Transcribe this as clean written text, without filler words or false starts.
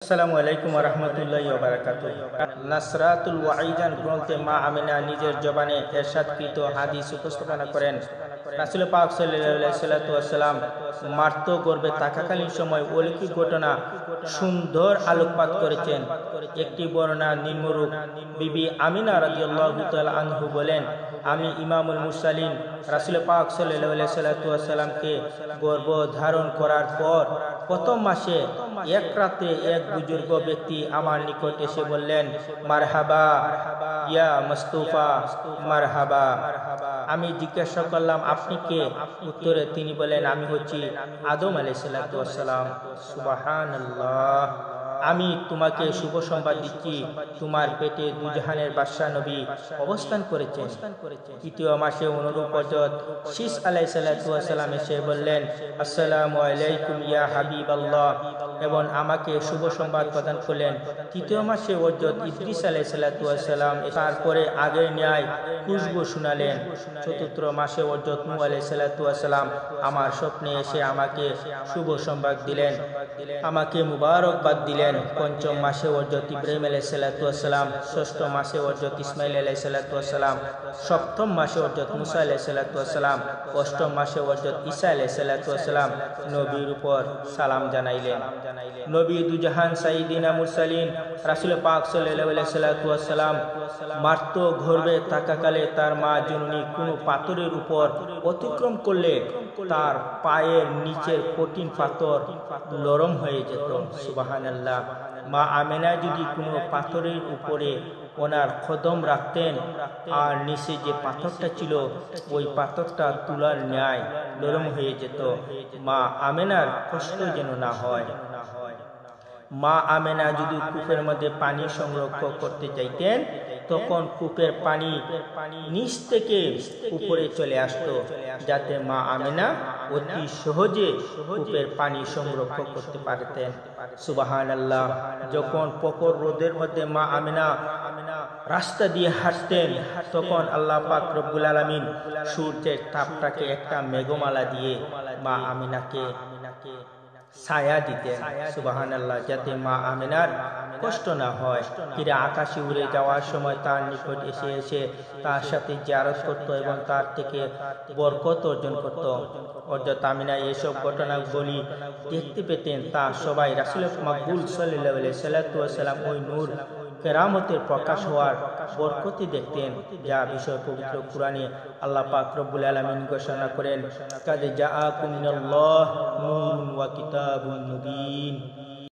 আসসালামু আলাইকুম ওয়া রাহমাতুল্লাহি ওয়া বারাকাতুহু। নাসরাতুল ওয়াইজান গ্রন্থে মা আমিনা নিজের জবানে এরশাদকৃত হাদিস উপস্থাপনা করেন। রাসূল পাক সাল্লাল্লাহু আলাইহি ওয়াসাল্লাম মার্ত গর্ভে থাকাকালীন সময় অলৌকিক ঘটনা সুন্দর আলোকপাত করেছেন। একটি বর্ণনা নিম্নরূপ: বিবি আমিনা রাদিয়াল্লাহু তাআলা আনহু বলেন, আমি ইমামুল মুরসালিন রাসূল পাক সাল্লাল্লাহু আলাইহি ওয়াসাল্লামকে গর্ভ ধারণ করার পর প্রথম মাসে এক রাতে এক বুজুর্গ ব্যক্তি আমার নিকট এসে বললেন, মারহাবা ইয়া মুস্তাফা, মারহাবা। আমি জিজ্ঞাসা করলাম, আপনি কে? উত্তরে তিনি বলেন, আমি হচ্ছি আদম আলাইহিস সালাম। সুবহানাল্লাহ। আমি তোমাকে শুভ সংবাদ দিচ্ছি, তোমার পেটে দুজাহানের বাদশা নবী অবস্থান করেছেন। তৃতীয় মাসে অনুরূপ পর্যন্ত শীস আলাইহিস সালাম এসে বললেন, আসসালামু আলাইকুম ইয়া হাবিবাল্লাহ, এবং আমাকে শুভ সংবাদ প্রদান করলেন। তৃতীয় মাসে হযরত ইদ্রিস আলাইহিস সালাম তারপরে আগের ন্যায় খুশবু শুনালেন। চতুর্থ মাসে হযরত নূহ আলাইহিস সালাম আমার স্বপ্নে এসে আমাকে শুভ সংবাদ দিলেন, আমাকে মুবারকবাদ দিলেন। পঞ্চম মাসে হযরত ইব্রাহিম আলাইহিস সালাম, ষষ্ঠ মাসে হযরত ইসমাঈল আলাইহিস সালাম, সপ্তম মাসে হযরত মুসা আলাইহিস সালাম, অষ্টম মাসে হযরত ঈসা আলাইহিস সালাম নবীর উপর সালাম জানাইলেন। নবী দুজাহান সাইয়্যিদিনা মুরসালিন রাসূল পাক সাল্লাল্লাহু আলাইহি ওয়াসাল্লাম মার্ত গর্ভে থাকাকালে তার মা জননী কোনো পাথরের উপর অতিক্রম করলে তার পায়ের নিচের কঠিন পাথর নরম হয়ে যেত। সুবহানাল্লাহ। মা আমিনা যদি কোনো পাথরের উপরে ওনার কদম রাখতেন আর নিচে যে পাথরটা ছিল ওই পাথরটা তুলার ন্যায় নরম হয়ে যেত। মা আমিনার কষ্ট যেন না হয়। মা আমিনা যদি কূপের মধ্যে পানি সংগ্রহ করতে চাইতেন, তখন কূপের পানি নিচ থেকে উপরে চলে আসতো, যাতে মা আমিনা অতি সহজে কূপের পানি সংগ্রহ করতে পারতেন। সুবহানাল্লাহ। যখন প্রখর রোদের মধ্যে মা আমিনা রাস্তা দিয়ে হাঁটতেন, তখন আল্লাহ পাক রব্বুল আলামিন সূর্যের তাপটাকে একটা মেঘমালা দিয়ে মা আমিনাকে ছায়া দিতেন। সুবহানাল্লাহ। যাতে মা আমিনার কষ্ট না হয়। ফিরে আকাশে উড়ে যাওয়ার সময় তার নিকট এসে এসে তার সাথে জিয়ারত করত এবং তার থেকে বরকত অর্জন করত। হযরত আমিনা এসব ঘটনাগুলি দেখতে পেতেন, তা সবাই রাসূল মাকবুল সাল্লাল্লাহু আলাইহি ওয়াসাল্লাম ওই নূর কেরামতের প্রকাশ হওয়ার বরকতি দেখতেন, যা বিষয় পবিত্র কুরআনে আল্লাহ পাক রব্বুল আলামিন ঘোষণা করেন, কাদ জাআকুম মিনাল্লাহি নূরুন ওয়া কিতাবুন মুবিন।